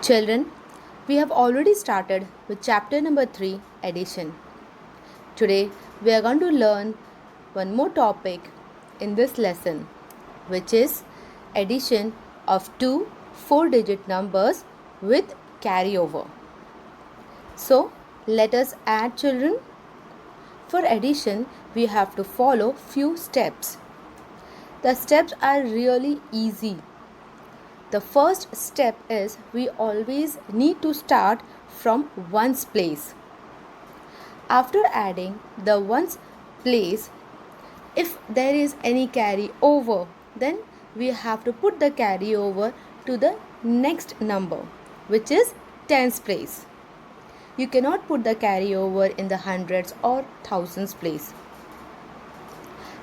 Children, we have already started with chapter number 3, addition. Today, we are going to learn one more topic in this lesson, which is addition of two 4-digit numbers with carryover. So, let us add, children. For addition, we have to follow few steps. The steps are really easy. The first step is we always need to start from ones place. After adding the ones place, if there is any carry over, then we have to put the carry over to the next number, which is tens place. You cannot put the carry over in the hundreds or thousands place.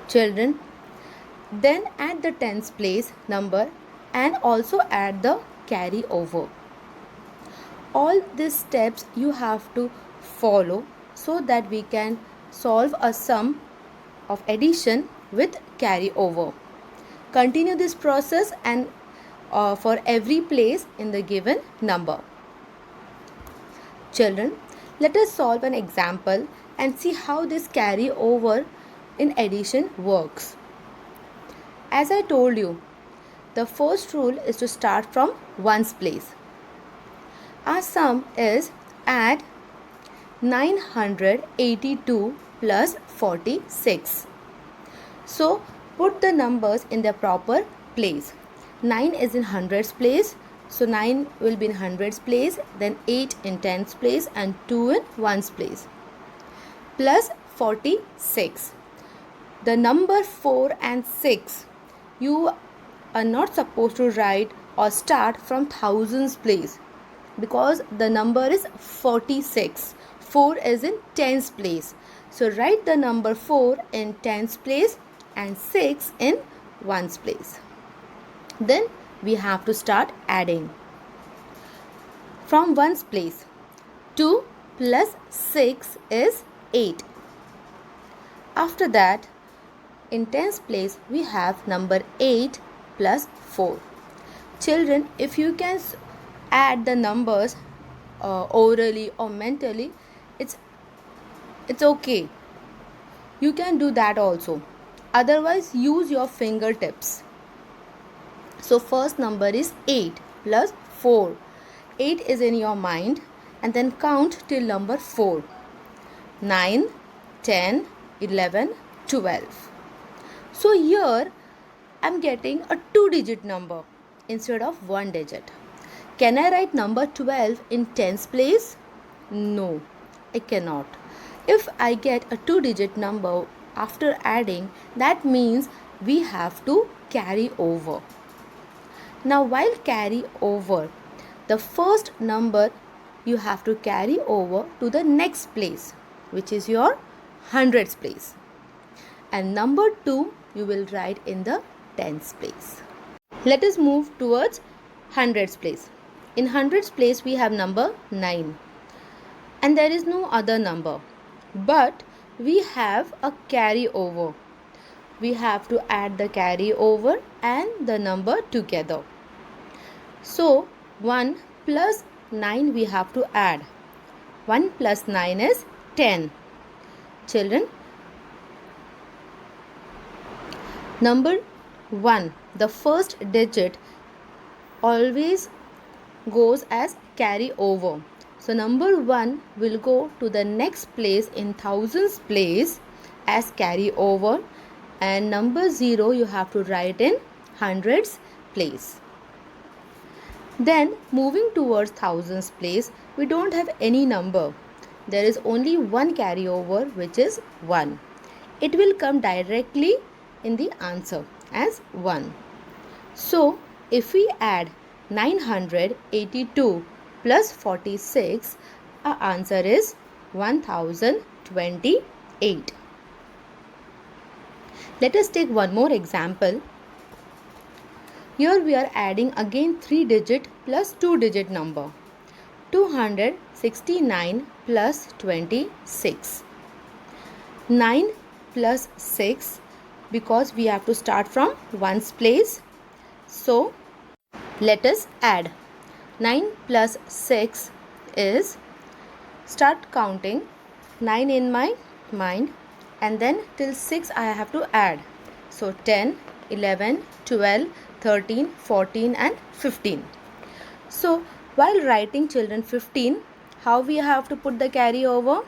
Children, then add the tens place number and also add the carry over. All these steps you have to follow so that we can solve a sum of addition with carry over. Continue this process and for every place in the given number. Children, let us solve an example and see how this carry over in addition works. As I told you, the first rule is to start from ones place. Our sum is add 982 plus 46. So put the numbers in their proper place. 9 is in hundreds place, so 9 will be in hundreds place, then 8 in tens place and 2 in ones place. Plus 46. The number 4 and 6 you are not supposed to write or start from thousands place because the number is 46. 4 is in tens place. So write the number 4 in tens place and 6 in ones place. Then we have to start adding. From ones place, 2 plus 6 is 8. After that, in tens place, we have number 8 plus 4. Children, if you can add the numbers orally or mentally, it's okay. You can do that also. Otherwise, use your fingertips. So first number is 8 plus 4. 8 is in your mind and then count till number 4. 9, 10, 11, 12. So here I am getting a 2-digit number instead of 1 digit. Can I write number 12 in tens place? No, I cannot. If I get a 2-digit number after adding, that means we have to carry over. Now while carry over, the first number you have to carry over to the next place, which is your hundreds place. And number 2 you will write in the tens place. Let us move towards hundreds place. In hundreds place we have number 9 and there is no other number, but we have a carry over. We have to add the carry over and the number together. So 1 plus 9 we have to add. 1 plus 9 is 10. Children, number 1, the first digit always goes as carry over. So number 1 will go to the next place in thousands place as carry over and number 0 you have to write in hundreds place. Then moving towards thousands place, we don't have any number. There is only one carryover, which is 1. It will come directly in the answer as 1. So if we add 982 plus 46, our answer is 1028. Let us take one more example. Here we are adding again 3-digit plus 2-digit number. 269 plus 26. 9 plus 6, because we have to start from ones place. So let us add. 9 plus 6 is, start counting 9 in my mind, and then till 6 I have to add. So 10, 11, 12, 13, 14 and 15. So while writing children 15, how we have to put the carry over?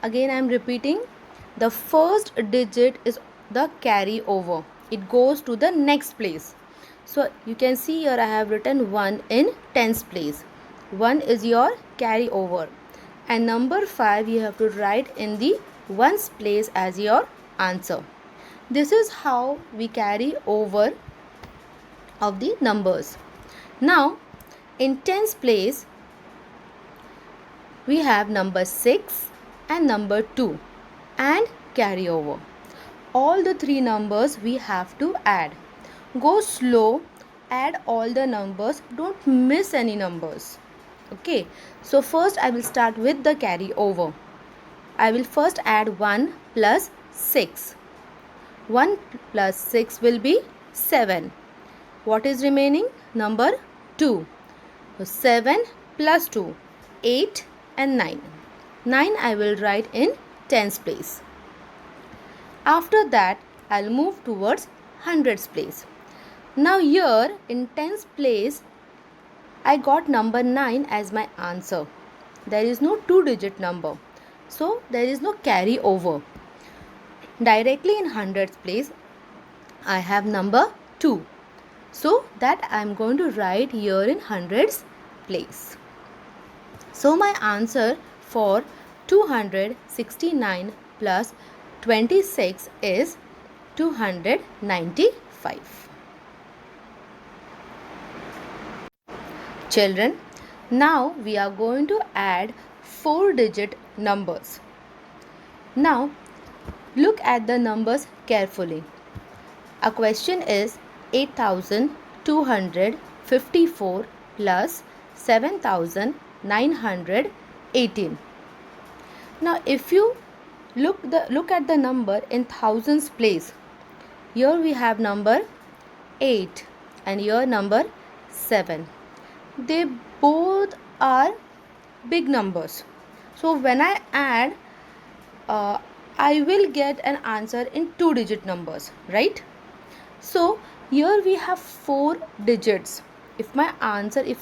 Again I am repeating, the first digit is the carry over. It goes to the next place. So you can see here I have written 1 in tens place. 1 is your carry over. And number 5 you have to write in the ones place as your answer. This is how we carry over of the numbers. Now in tens place we have number 6 and number 2 and carry over. All the three numbers we have to add. Go slow, add all the numbers, don't miss any numbers. Okay, so first I will start with the carry over. I will first add 1 plus 6. 1 plus 6 will be 7. What is remaining? Number 2. So 7 plus 2, 8 and 9. 9 I will write in tens place. After that I'll move towards hundreds place. Now here in tens place I got number 9 as my answer. There is no 2-digit number. So there is no carry over. Directly in hundreds place I have number 2. So that I am going to write here in hundreds place. So my answer for 269 plus 26 is 295. Children, now we are going to add 4-digit numbers. Now look at the numbers carefully. Our question is 8,254 plus 7,918. Now if you look at the number in thousands place, here we have number 8 and here number 7. They both are big numbers. So when I add, I will get an answer in 2-digit numbers, right? So here we have 4 digits. If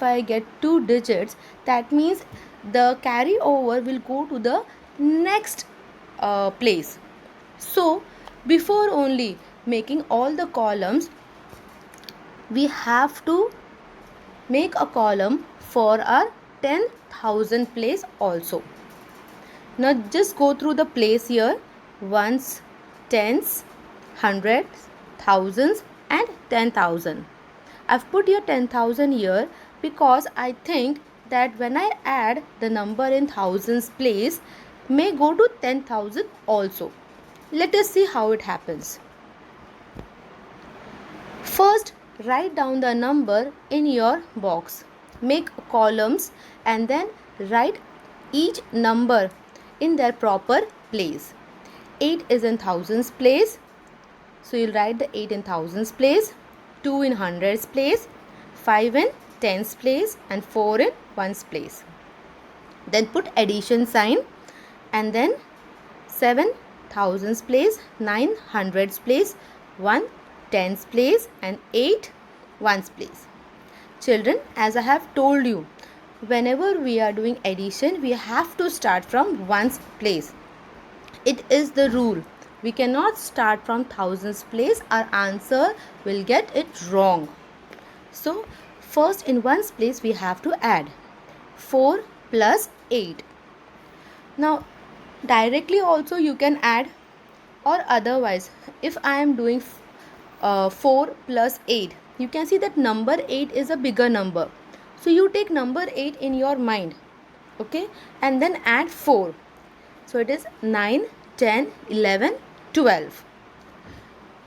I get 2 digits, that means the carry over will go to the next place. So before only making all the columns, we have to make a column for our 10,000 place also. Now just go through the place here: ones, tens, hundreds, thousands and 10,000. I've put here 10,000 here because I think that when I add the number in thousands place may go to 10,000 also. Let us see how it happens. First, write down the number in your box. Make columns and then write each number in their proper place. 8 is in thousands place. So you'll write the 8 in thousands place, 2 in hundreds place, 5 in tens place and 4 in ones place. Then put addition sign and then 7 thousands place, 9 hundreds place, 1 tens place and 8 ones place. Children, as I have told you, whenever we are doing addition, we have to start from ones place. It is the rule. We cannot start from thousands place. Our answer will get it wrong. So first in ones place we have to add 4 plus 8. Now directly also you can add, or otherwise if I am doing 4 plus 8, you can see that number 8 is a bigger number. So you take number 8 in your mind, okay, and then add 4. So it is 9, 10, 11, 12.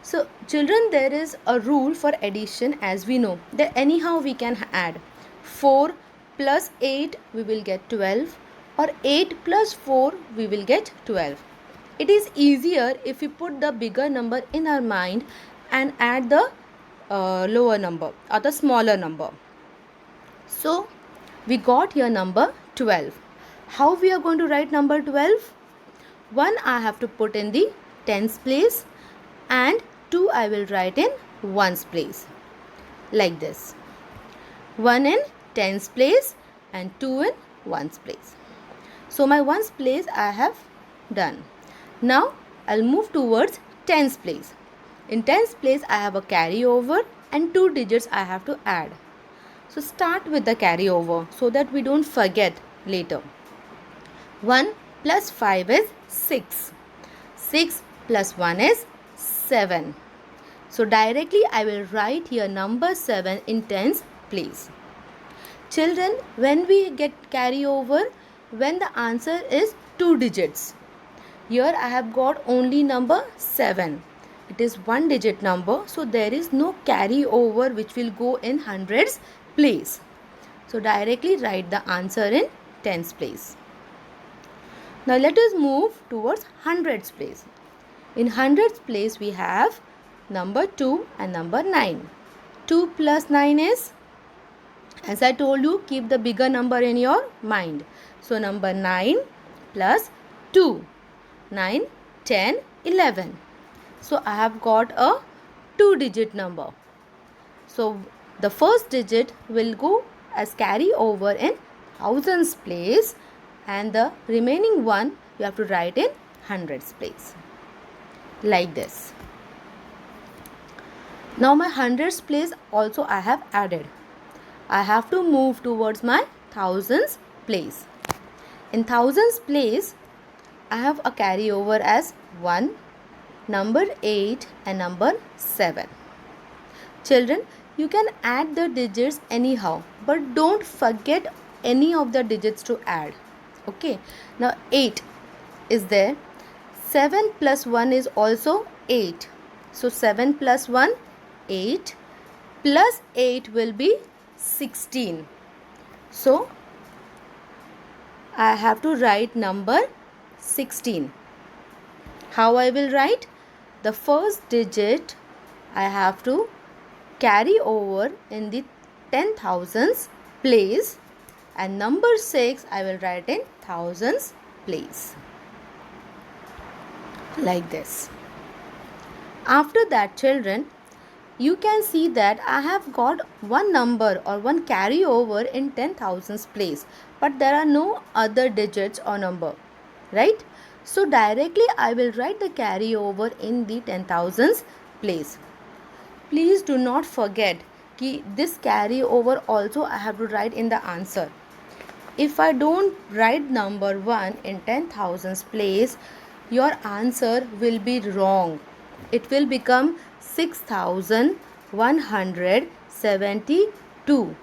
So children, there is a rule for addition, as we know that anyhow we can add 4 plus 8 we will get 12, or 8 plus 4 we will get 12. It is easier if we put the bigger number in our mind and add the lower number or the smaller number. So We got here number 12. How we are going to write number 12? 1 I have to put in the tens place and 2 I will write in ones place. Like this. 1 in tens place and 2 in ones place. So my ones place I have done. Now I'll move towards tens place. In tens place I have a carryover and 2 digits I have to add. So start with the carryover so that we don't forget later. 1 plus 5 is 6. 6 plus 1 is 7. So directly I will write here number 7 in tens place. Children, when we get carryover, when the answer is 2 digits. Here I have got only number 7. It is 1 digit number, so there is no carryover which will go in hundreds place. So directly write the answer in tens place. Now let us move towards hundreds place. In hundreds place we have number 2 and number 9. 2 plus 9 is, as I told you, keep the bigger number in your mind. So number 9 plus 2. 9, 10, 11. So I have got a 2 digit number. So the first digit will go as carry over in thousands place and the remaining one you have to write in hundreds place. Like this. Now my hundreds place also I have added. I have to move towards my thousands place. In thousands place I have a carryover as 1, number 8 and number 7. Children, you can add the digits anyhow, but don't forget any of the digits to add. Okay, now 8 is there. 7 plus 1 is also 8. So 7 plus 1, 8. Plus 8 will be 16. So I have to write number 16. How I will write? The first digit I have to carry over in the 10,000s place and number 6 I will write in thousands place. Like this. After that, children, you can see that I have got one number or one carryover in 10,000s place, but there are no other digits or number, right? So directly I will write the carryover in the 10,000s place. Please do not forget कि this carryover also I have to write in the answer. If I don't write number 1 in 10,000s place, your answer will be wrong. It will become 6,172.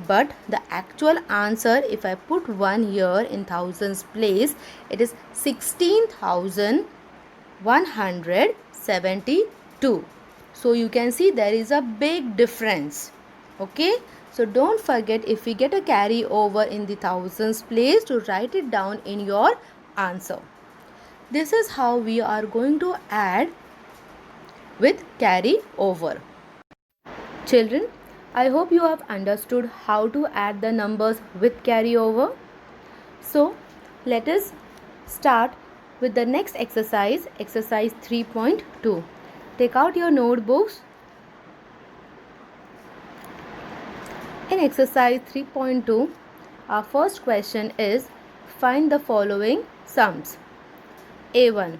But the actual answer, if I put 1 here in thousands place, it is 16,172. So you can see there is a big difference. Okay, so don't forget, if we get a carry over in the thousands place, to write it down in your answer. This is how we are going to add with carry over. Children, I hope you have understood how to add the numbers with carry over. So let us start with the next exercise, exercise 3.2. Take out your notebooks. In exercise 3.2, our first question is, find the following sums. A1.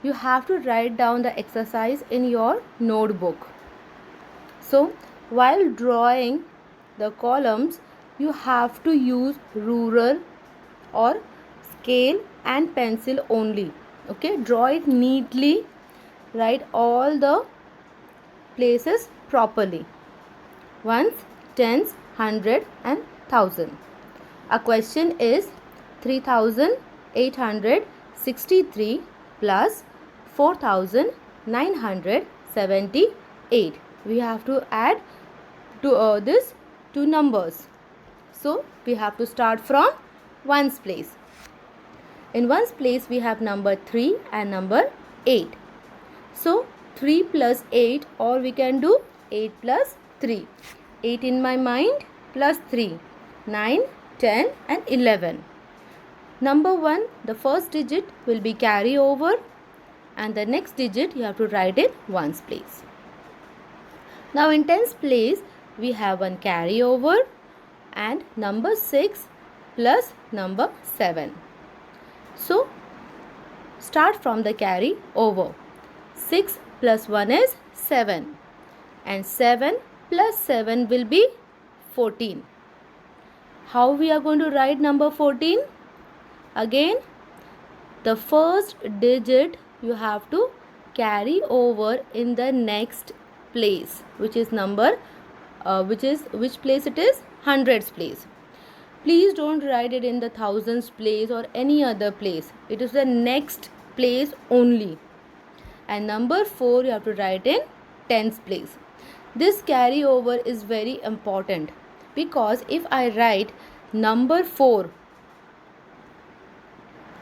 You have to write down the exercise in your notebook. So while drawing the columns, you have to use ruler or scale and pencil only. Okay, draw it neatly, write all the places properly. Ones, tens, 100 and 1000. Our question is 3,863 plus 4,978. We have to add to this two numbers. So we have to start from ones place. In ones place we have number 3 and number 8. So 3 plus 8, or we can do 8 plus 3. 8 in my mind plus 3. 9, 10 and 11. Number 1, the first digit will be carry over and the next digit you have to write in ones place. Now in tens place we have one carry over and number 6 plus number 7. So start from the carry over. 6 plus 1 is 7 and 7 plus 7 will be 14. How we are going to write number 14? Again, the first digit you have to carry over in the next place, which is number, which place it is? Hundreds place. Please don't write it in the thousands place or any other place. It is the next place only. And number 4 you have to write in tens place. This carry over is very important because if I write number 4,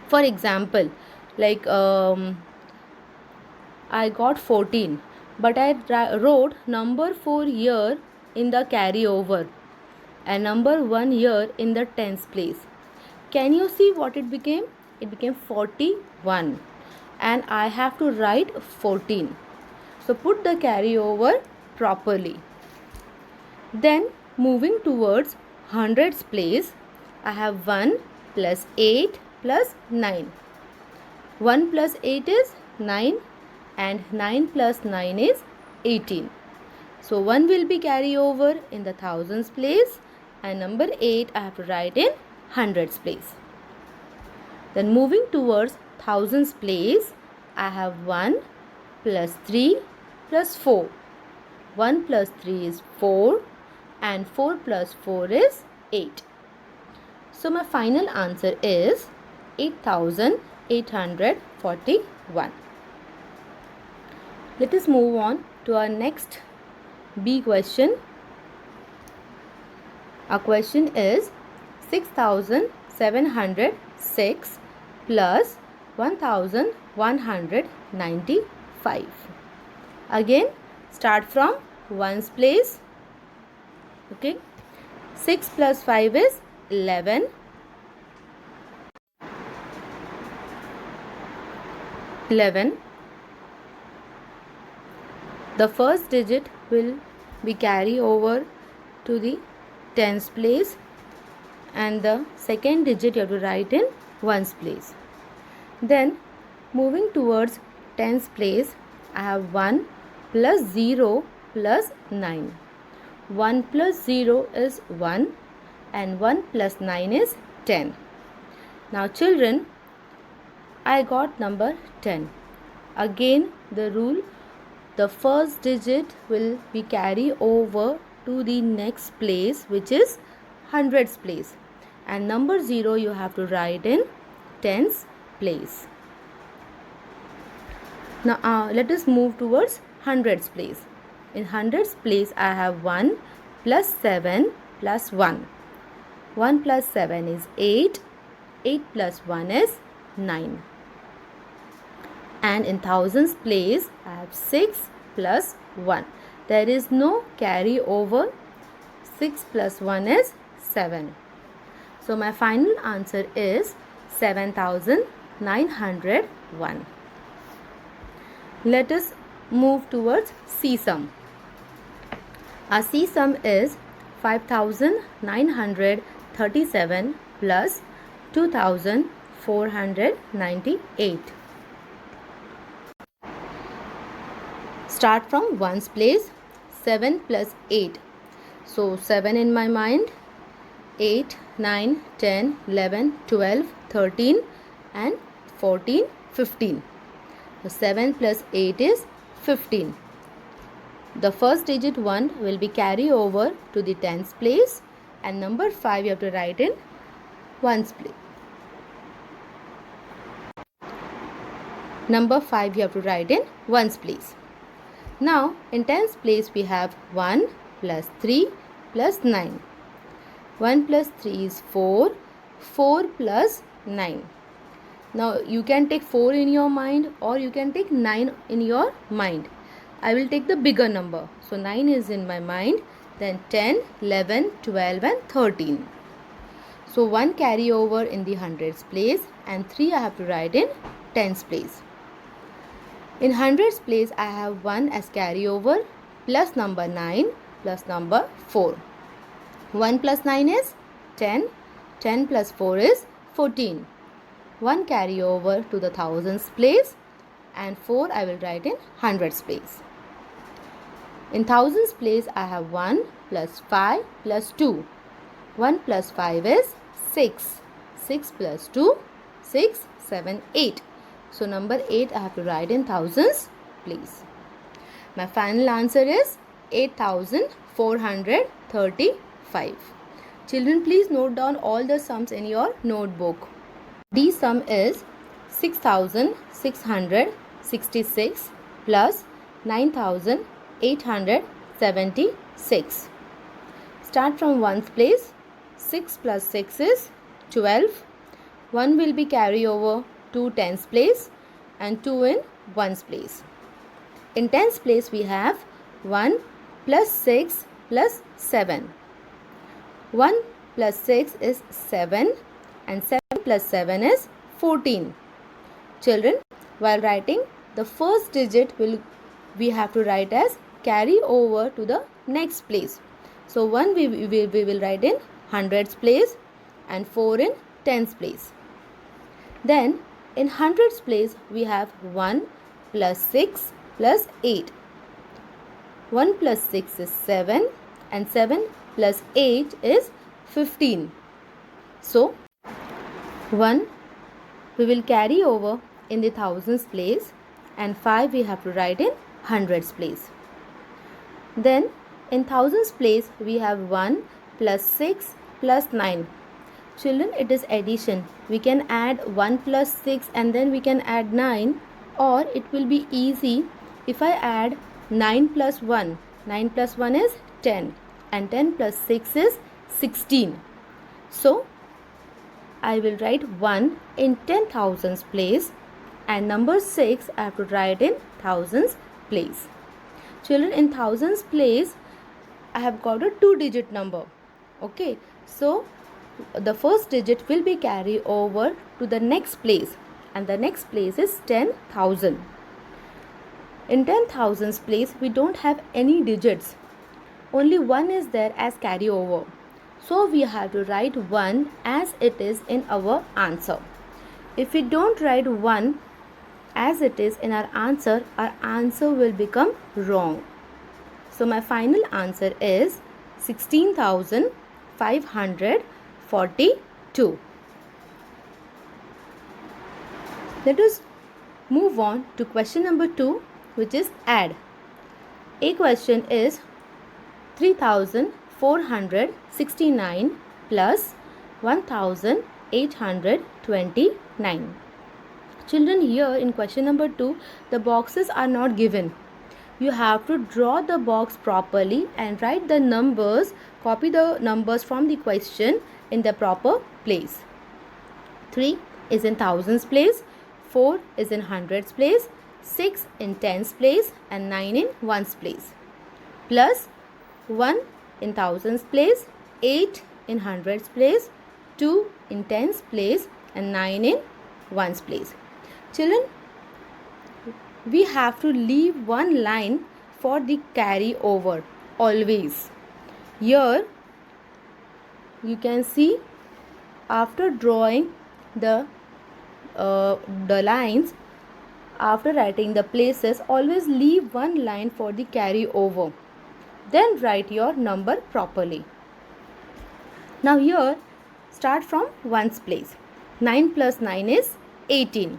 for example, like I got 14, but I wrote number 4 here in the carry over and number 1 here in the tens place. Can you see what it became? It became 41 and I have to write 14. So put the carry over properly. Then moving towards hundreds place, I have 1 plus 8 plus 9. 1 plus 8 is 9 and 9 plus 9 is 18. So 1 will be carry over in the thousands place and number 8 I have to write in hundreds place. Then moving towards thousands place, I have 1 plus 3 plus 4. 1 plus 3 is 4 and 4 plus 4 is 8. So my final answer is 8841. Let us move on to our next B question. Our question is 6706 plus 1195. Again, start from ones place. Okay. 6 plus 5 is 11. 11. The first digit will be carry over to the tens place and the second digit you have to write in ones place. Then moving towards tens place, I have 1 plus 0 plus 9. 1 plus 0 is 1 and 1 plus 9 is 10. Now children, I got number 10. Again the rule, the first digit will be carry over to the next place, which is hundreds place, and number 0 you have to write in tens place. Now let us move towards hundreds place. In hundreds place I have 1 plus 7 plus 1. 1 plus 7 is 8. 8 plus 1 is 9. And in thousands place I have 6 plus 1. There is no carry over. 6 plus 1 is 7. So my final answer is 7901. Let us move towards C sum. Our C sum is 5937 plus 2498. Start from ones place. 7 plus 8. So 7 in my mind. 8, 9, 10, 11, 12, 13 and 14, 15. So 7 plus 8 is 15. The first digit 1 will be carry over to the tens place and number 5 you have to write in ones place. Number 5 you have to write in ones place. Now in tens place we have 1 plus 3 plus 9. 1 plus 3 is 4. 4 plus 9. Now you can take 4 in your mind or you can take 9 in your mind. I will take the bigger number. So 9 is in my mind. Then 10, 11, 12 and 13. So 1 carry over in the hundreds place and 3 I have to write in tens place. In hundreds place I have 1 as carry over plus number 9 plus number 4. 1 plus 9 is 10. 10 plus 4 is 14. 1 carry over to the thousands place and 4 I will write in hundreds place. In thousands place I have 1 plus 5 plus 2. 1 plus 5 is 6. 6 plus 2, 6, 7, 8. So number 8 I have to write in thousands place. My final answer is 8435. Children, please note down all the sums in your notebook. D sum is 6666 plus 9876. Start from ones place. 6 plus 6 is 12. 1 will be carry over to tens place and 2 in ones place. In tens place we have 1 plus 6 plus 7. 1 plus 6 is 7 and 7 plus 7 is 14. Children, while writing, the first digit we have to write as carry over to the next place. So 1 we will write in hundreds place and 4 in tens place. Then in hundreds place we have 1 plus 6 plus 8. 1 plus 6 is 7 and 7 plus 8 is 15. So 1 we will carry over in the thousands place and 5 we have to write in hundreds place. Then in thousands place we have 1 plus 6 plus 9. Children, it is addition. We can add 1 plus 6 and then we can add 9, or it will be easy if I add 9 plus 1. 9 plus 1 is 10 and 10 plus 6 is 16. So I will write 1 in 10,000s place and number 6 I have to write in thousands place. Children, in thousands place I have got a 2-digit number. Okay, so the first digit will be carried over to the next place and the next place is 10,000. In 10,000s place we don't have any digits. Only 1 is there as carry over. So we have to write 1 as it is in our answer. If we don't write 1 as it is in our answer will become wrong. So my final answer is 16,542. Let us move on to question number 2, which is add. A question is 3,469 plus 1,829. Children, here in question number 2, the boxes are not given. You have to draw the box properly and write the numbers, copy the numbers from the question in the proper place. 3 is in thousands place, 4 is in hundreds place, 6 in tens place and 9 in ones place. Plus 1 in thousands place, 8 in hundreds place, 2 in tens place and 9 in ones place. Children, we have to leave one line for the carry over always. Here you can see, after drawing the lines, after writing the places, always leave one line for the carry over. Then write your number properly. Now here start from ones place. 9 plus 9 is 18.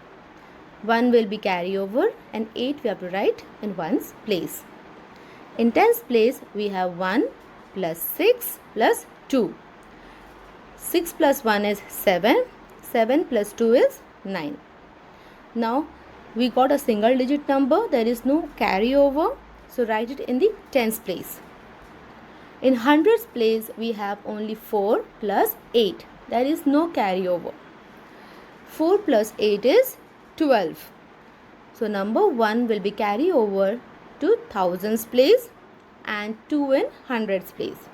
1 will be carry over and 8 we have to write in ones place. In tens place we have 1 plus 6 plus 2. 6 plus 1 is 7. 7 plus 2 is 9. Now we got a single digit number. There is no carry over. So write it in the tens place. In hundreds place we have only 4 plus 8. There is no carry over. 4 plus 8 is 12. So number 1 will be carry over to thousands place and 2 in hundreds place.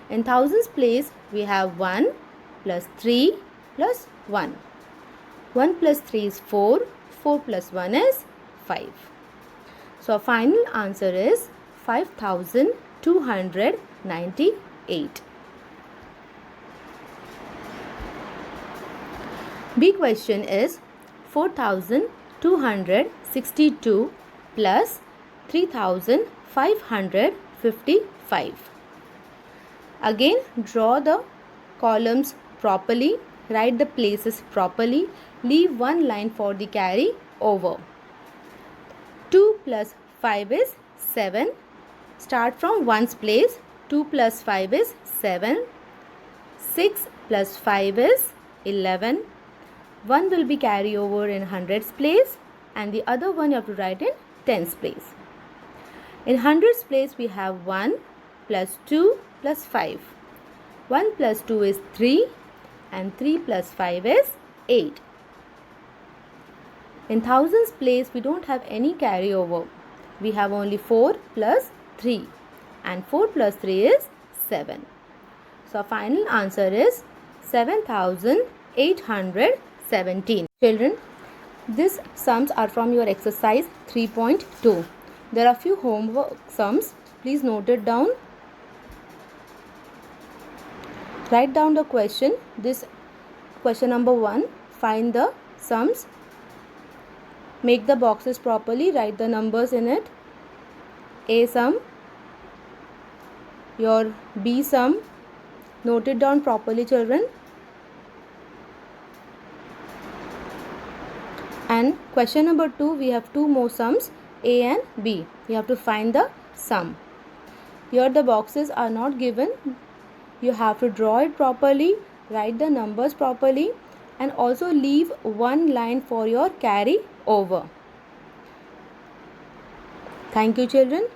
In thousands place we have 1 plus 3 plus 1. 1 plus 3 is 4. 4 plus 1 is 5. So our final answer is 5298. B question is 4262 plus 3555. Again, draw the columns properly, write the places properly, leave one line for the carry over. 2 plus 5 is 7. Start from ones place. 2 plus 5 is 7. 6 plus 5 is 11. 1 will be carry over in hundreds place and the other one you have to write in tens place. In hundreds place we have 1 plus 2 plus 5. 1 plus 2 is 3 and 3 plus 5 is 8. In thousands place we don't have any carryover. We have only 4 plus 3 and 4 plus 3 is 7. So our final answer is 7817. Children, these sums are from your exercise 3.2. There are few homework sums. Please note it down. Write down the question. This question number 1. Find the sums. Make the boxes properly. Write the numbers in it. A sum. Your B sum. Note it down properly, children. And question number 2, we have 2 more sums, A and B. You have to find the sum. Here the boxes are not given. You have to draw it properly, write the numbers properly, and also leave one line for your carry over. Thank you, children.